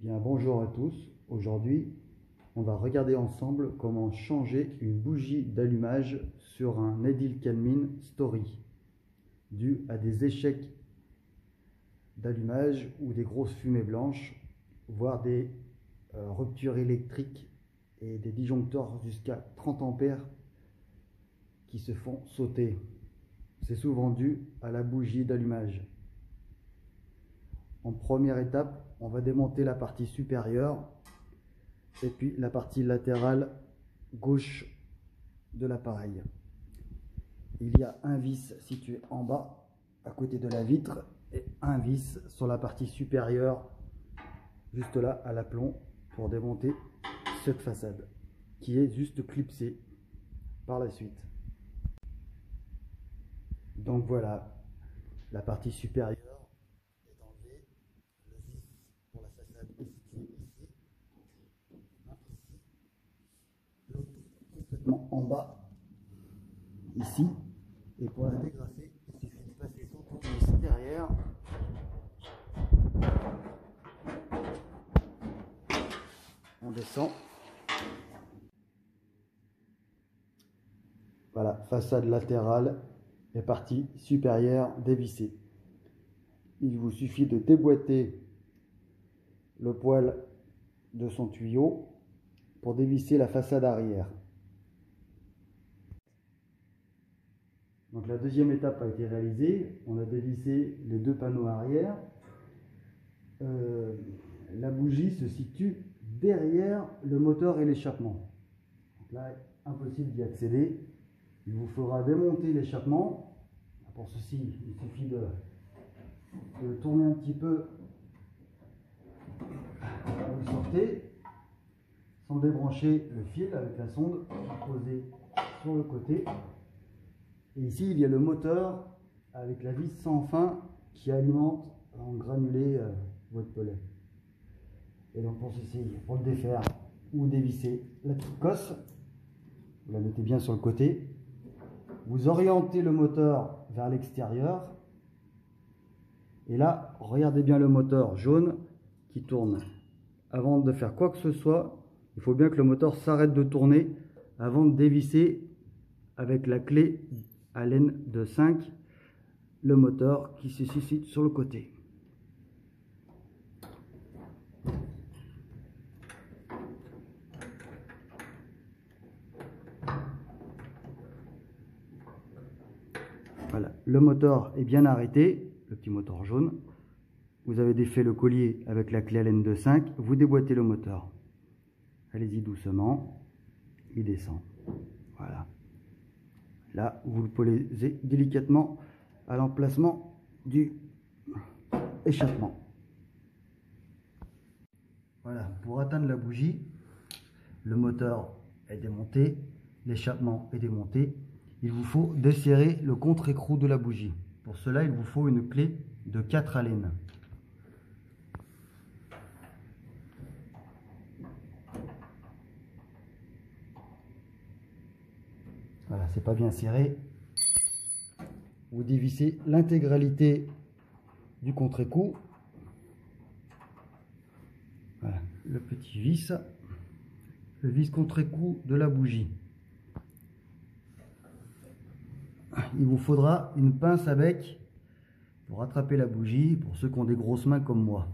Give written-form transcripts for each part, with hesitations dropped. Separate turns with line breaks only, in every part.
Bien, bonjour à tous. Aujourd'hui, on va regarder ensemble comment changer une bougie d'allumage sur un Edelkelmin Story dû à des échecs d'allumage ou des grosses fumées blanches, voire des ruptures électriques et des disjoncteurs jusqu'à 30 ampères qui se font sauter. C'est souvent dû à la bougie d'allumage. En première étape, on va démonter la partie supérieure et puis la partie latérale gauche de l'appareil. Il y a un vis situé en bas à côté de la vitre et un vis sur la partie supérieure juste là à l'aplomb pour démonter cette façade qui est juste clipsée par la suite. Donc voilà, la partie supérieure est enlevée, le vis pour la façade est situé ici, l'autre complètement en bas ici, et pour la dégraisser il suffit de passer son tournevis derrière on descend. Voilà, façade latérale et partie supérieure dévissée. Il vous suffit de déboîter le poil de son tuyau pour dévisser la façade arrière. Donc la deuxième étape a été réalisée. On a dévissé les deux panneaux arrière. La bougie se situe derrière le moteur et l'échappement. Donc là, impossible d'y accéder. Il vous faudra démonter l'échappement. Pour ceci, il suffit de tourner un petit peu. Vous sortez sans débrancher le fil avec la sonde posée sur le côté. Et ici, il y a le moteur avec la vis sans fin qui alimente en granulé votre pelet. Et donc pour ceci, pour le défaire ou dévisser la petite cosse, vous la mettez bien sur le côté. Vous orientez le moteur vers l'extérieur. Et là, regardez bien le moteur jaune qui tourne. Avant de faire quoi que ce soit, il faut bien que le moteur s'arrête de tourner avant de dévisser avec la clé Allen de 5 le moteur qui se situe sur le côté. Voilà, le moteur est bien arrêté, le petit moteur jaune. Vous avez défait le collier avec la clé Allen de 5, vous déboîtez le moteur. Allez-y doucement, il descend. Voilà. Là, vous le posez délicatement à l'emplacement du échappement. Voilà, pour atteindre la bougie, le moteur est démonté, l'échappement est démonté. Il vous faut desserrer le contre-écrou de la bougie. Pour cela, il vous faut une clé de 4 Allen. Voilà, c'est pas bien serré. Vous dévissez l'intégralité du contre-écrou. Voilà, le petit vis, le vis contre-écrou de la bougie. Il vous faudra une pince à bec pour attraper la bougie, pour ceux qui ont des grosses mains comme moi.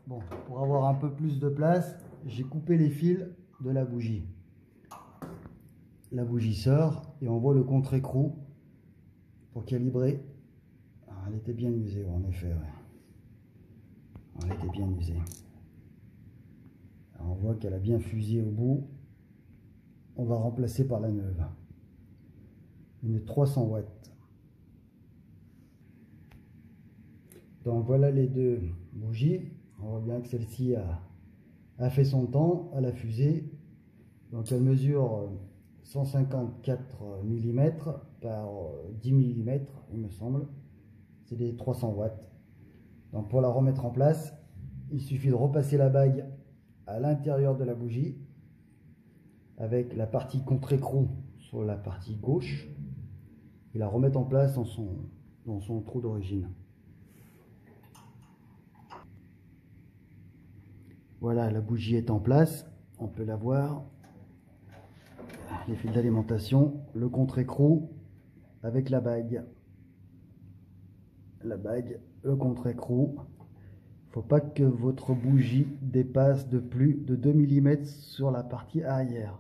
Bon, pour avoir un peu plus de place, j'ai coupé les fils de la bougie. La bougie sort et on voit le contre-écrou pour calibrer. Ah, elle était bien usée, en effet. Ouais. Elle était bien usée. Alors, on voit qu'elle a bien fusé au bout. On va remplacer par la neuve. Une 300 watts. Donc voilà les deux bougies. On voit bien que celle-ci a fait son temps, elle a fusé. Donc elle mesure 154 mm par 10 mm, il me semble. C'est des 300 watts. Donc pour la remettre en place, il suffit de repasser la bague à l'intérieur de la bougie avec la partie contre-écrou sur la partie gauche et la remettre en place dans son trou d'origine. Voilà, la bougie est en place, on peut la voir. Les fils d'alimentation, le contre-écrou avec la bague. La bague, le contre-écrou. Il ne faut pas que votre bougie dépasse de plus de 2 mm sur la partie arrière.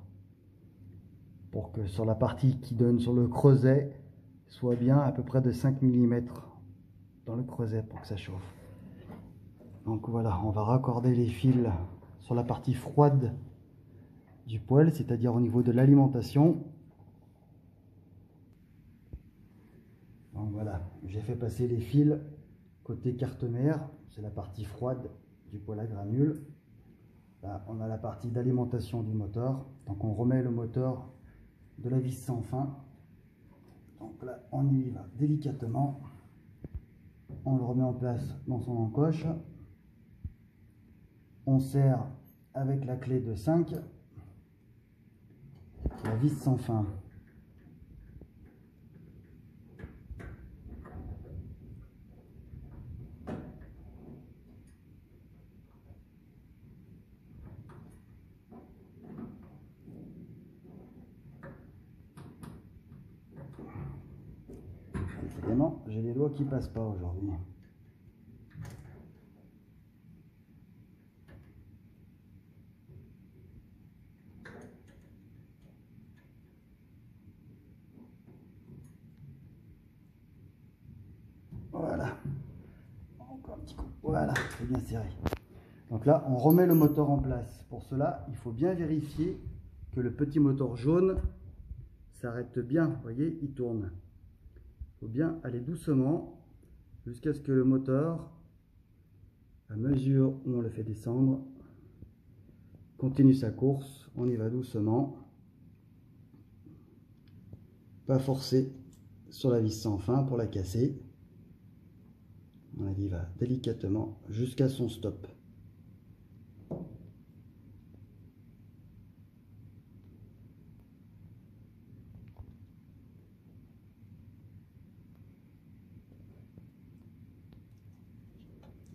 Pour que sur la partie qui donne sur le creuset, soit bien à peu près de 5 mm dans le creuset pour que ça chauffe. Donc voilà, on va raccorder les fils sur la partie froide du poêle, c'est-à-dire au niveau de l'alimentation. Donc voilà, j'ai fait passer les fils côté carte mère, c'est la partie froide du poêle à granules. Là, on a la partie d'alimentation du moteur. Donc on remet le moteur de la vis sans fin. Donc là, on y va délicatement. On le remet en place dans son encoche. On serre avec la clé de 5 la vis sans fin. Décidément, j'ai les doigts qui passent pas aujourd'hui. Voilà. Encore un petit coup. Voilà, c'est bien serré. Donc là, on remet le moteur en place. Pour cela, il faut bien vérifier que le petit moteur jaune s'arrête bien. Vous voyez, il tourne. Il faut bien aller doucement jusqu'à ce que le moteur, à mesure où on le fait descendre, continue sa course. On y va doucement. Pas forcer sur la vis sans fin pour la casser. On y va délicatement jusqu'à son stop.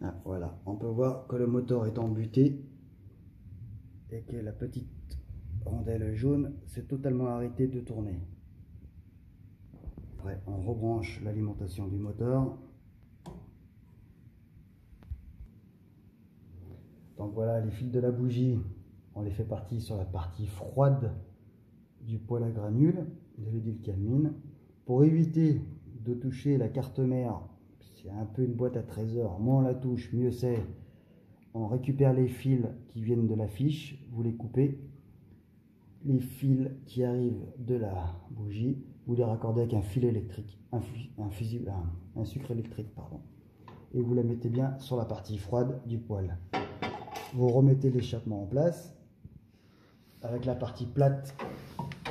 Ah, voilà, on peut voir que le moteur est embuté et que la petite rondelle jaune s'est totalement arrêtée de tourner. Après, on rebranche l'alimentation du moteur. Donc voilà, les fils de la bougie, on les fait partir sur la partie froide du poêle à granules, de l'édulcamine. Pour éviter de toucher la carte mère, c'est un peu une boîte à trésors, moins on la touche, mieux c'est. On récupère les fils qui viennent de la fiche, vous les coupez. Les fils qui arrivent de la bougie, vous les raccordez avec un fil électrique, un sucre électrique, pardon. Et vous la mettez bien sur la partie froide du poêle. Vous remettez l'échappement en place avec la partie plate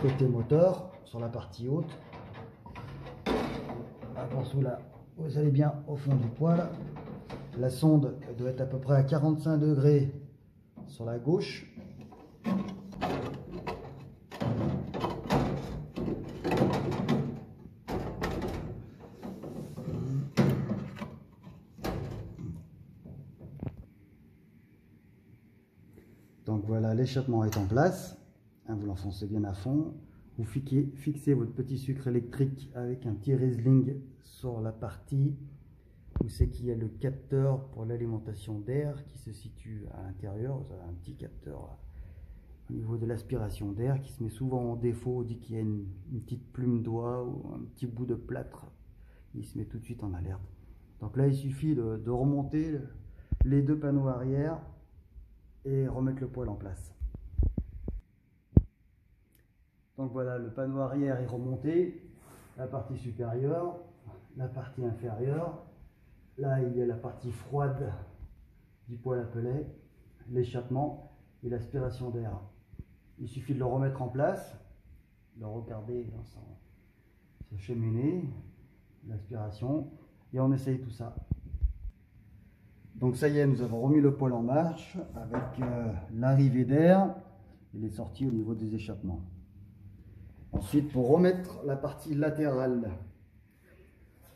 côté moteur sur la partie haute. Pour cela, vous allez bien au fond du poêle. La sonde doit être à peu près à 45 degrés sur la gauche. Donc voilà, l'échappement est en place. Vous l'enfoncez bien à fond. Vous fixez votre petit sucre électrique avec un petit Riesling sur la partie où c'est qu'il y a le capteur pour l'alimentation d'air qui se situe à l'intérieur. Vous avez un petit capteur au niveau de l'aspiration d'air qui se met souvent en défaut. On dit qu'il y a une petite plume d'oie ou un petit bout de plâtre. Il se met tout de suite en alerte. Donc là, il suffit de remonter les deux panneaux arrière et remettre le poêle en place. Donc voilà, le panneau arrière est remonté, la partie supérieure, la partie inférieure. Là, il y a la partie froide du poêle à pelet, l'échappement et l'aspiration d'air. Il suffit de le remettre en place, de le regarder dans sa cheminée, l'aspiration, et on essaye tout ça. Donc ça y est, nous avons remis le poêle en marche avec l'arrivée d'air et les sorties au niveau des échappements. Ensuite, pour remettre la partie latérale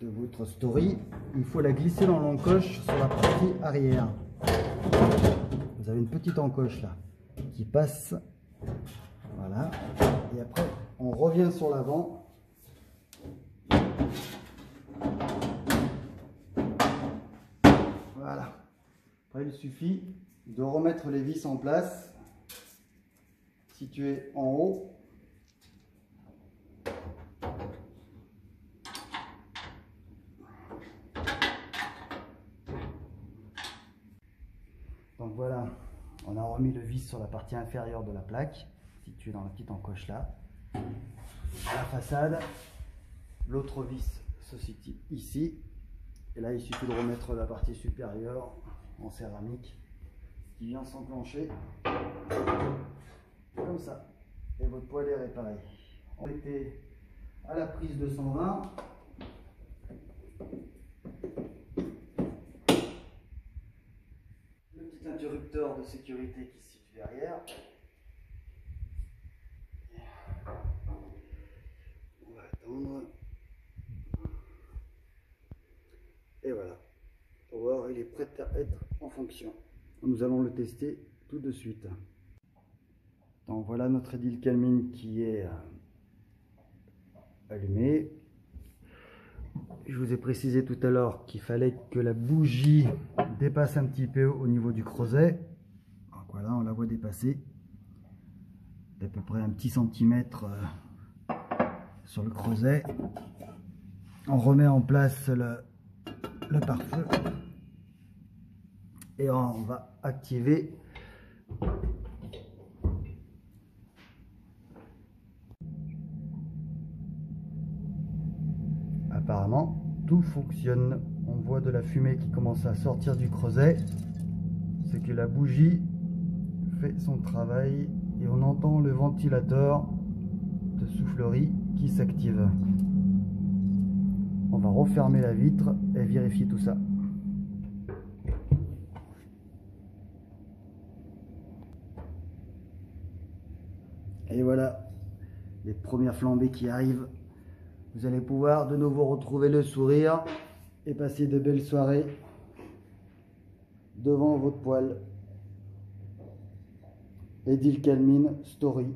de votre Story, il faut la glisser dans l'encoche sur la partie arrière. Vous avez une petite encoche là qui passe, voilà, et après on revient sur l'avant. Voilà. Après il suffit de remettre les vis en place, situées en haut. Donc voilà, on a remis le vis sur la partie inférieure de la plaque, située dans la petite encoche là. La façade, l'autre vis se situe ici. Et là, il suffit de remettre la partie supérieure en céramique qui vient s'enclencher comme ça. Et votre poêle est réparé. On était à la prise 220. Le petit interrupteur de sécurité qui se situe derrière. On va attendre. Et voilà. Pour voir, il est prêt à être en fonction. Nous allons le tester tout de suite. Donc voilà notre édile Calmine qui est allumé. Je vous ai précisé tout à l'heure qu'il fallait que la bougie dépasse un petit peu au niveau du creuset. Donc voilà, on la voit dépasser d'à peu près un petit centimètre sur le creuset. On remet en place le pare-feu et on va activer apparemment tout fonctionne. On voit de la fumée qui commence à sortir du creuset, c'est que la bougie fait son travail et on entend le ventilateur de soufflerie qui s'active. On va refermer la vitre et vérifier tout ça. Et voilà, les premières flambées qui arrivent. Vous allez pouvoir de nouveau retrouver le sourire et passer de belles soirées devant votre poêle. Édile Calmine Story.